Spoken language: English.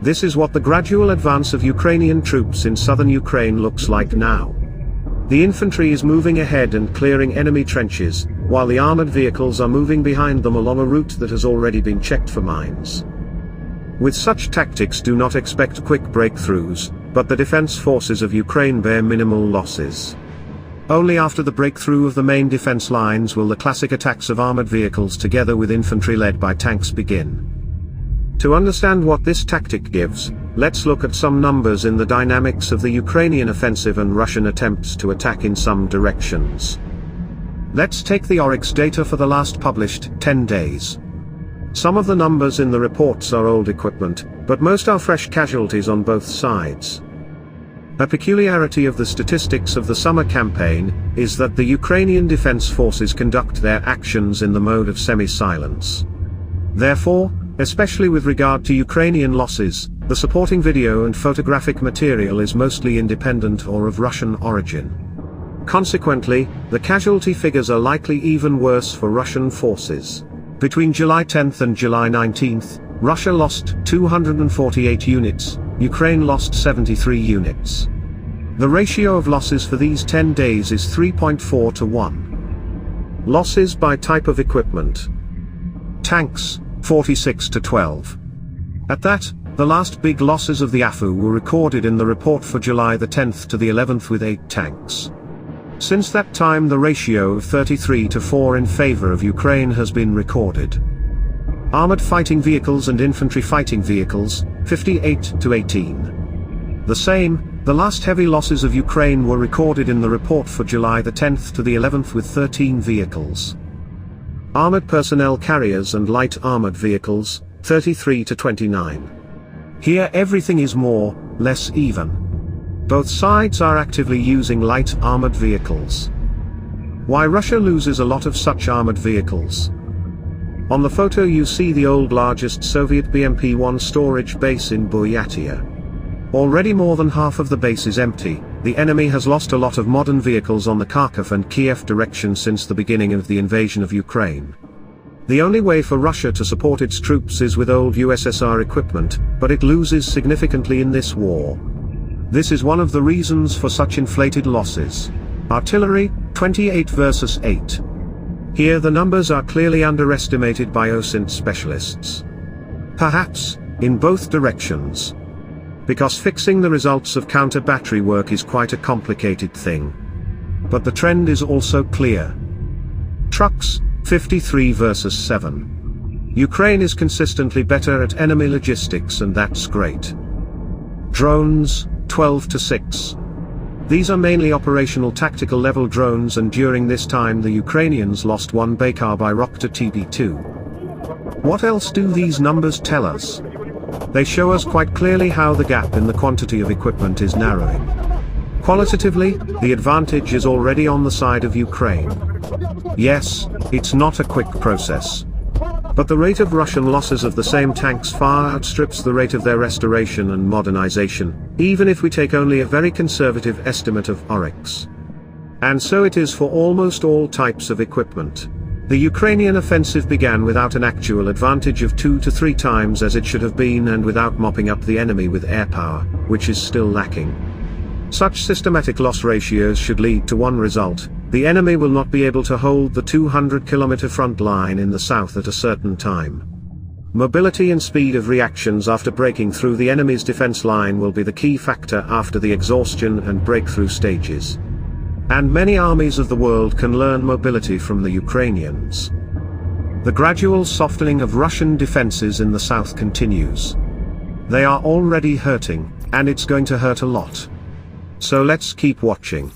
This is what the gradual advance of Ukrainian troops in southern Ukraine looks like now. The infantry is moving ahead and clearing enemy trenches, while the armored vehicles are moving behind them along a route that has already been checked for mines. With such tactics, do not expect quick breakthroughs, but the defense forces of Ukraine bear minimal losses. Only after the breakthrough of the main defense lines will the classic attacks of armored vehicles together with infantry led by tanks begin. To understand what this tactic gives, let's look at some numbers in the dynamics of the Ukrainian offensive and Russian attempts to attack in some directions. Let's take the Oryx data for the last published 10 days. Some of the numbers in the reports are old equipment, but most are fresh casualties on both sides. A peculiarity of the statistics of the summer campaign is that the Ukrainian defense forces conduct their actions in the mode of semi-silence. Therefore, especially with regard to Ukrainian losses, the supporting video and photographic material is mostly independent or of Russian origin. Consequently, the casualty figures are likely even worse for Russian forces. Between July 10th and July 19th, Russia lost 248 units, Ukraine lost 73 units. The ratio of losses for these 10 days is 3.4 to 1. Losses by type of equipment. Tanks, 46 to 12. At that, the last big losses of the AFU were recorded in the report for July the 10th to the 11th with 8 tanks. Since that time the ratio of 33 to 4 in favor of Ukraine has been recorded. Armored fighting vehicles and infantry fighting vehicles, 58 to 18. The same, the last heavy losses of Ukraine were recorded in the report for July the 10th to the 11th with 13 vehicles. Armored personnel carriers and light armored vehicles, 33 to 29. Here everything is more, less even. Both sides are actively using light armored vehicles. Why Russia loses a lot of such armored vehicles? On the photo you see the old largest Soviet BMP-1 storage base in Buryatia. Already more than half of the base is empty. The enemy has lost a lot of modern vehicles on the Kharkiv and Kiev direction since the beginning of the invasion of Ukraine. The only way for Russia to support its troops is with old USSR equipment, but it loses significantly in this war. This is one of the reasons for such inflated losses. Artillery, 28 versus 8. Here the numbers are clearly underestimated by OSINT specialists. Perhaps, in both directions. Because fixing the results of counter-battery work is quite a complicated thing. But the trend is also clear. Trucks, 53 versus 7. Ukraine is consistently better at enemy logistics and that's great. Drones, 12 to 6. These are mainly operational tactical level drones and during this time the Ukrainians lost 1 Baykar by Bayraktar TB2. What else do these numbers tell us? They show us quite clearly how the gap in the quantity of equipment is narrowing. Qualitatively, the advantage is already on the side of Ukraine. Yes, it's not a quick process. But the rate of Russian losses of the same tanks far outstrips the rate of their restoration and modernization, even if we take only a very conservative estimate of Oryx. And so it is for almost all types of equipment. The Ukrainian offensive began without an actual advantage of 2 to 3 times as it should have been and without mopping up the enemy with air power, which is still lacking. Such systematic loss ratios should lead to one result: the enemy will not be able to hold the 200-kilometer front line in the south at a certain time. Mobility and speed of reactions after breaking through the enemy's defense line will be the key factor after the exhaustion and breakthrough stages. And many armies of the world can learn mobility from the Ukrainians. The gradual softening of Russian defenses in the south continues. They are already hurting, and it's going to hurt a lot. So let's keep watching.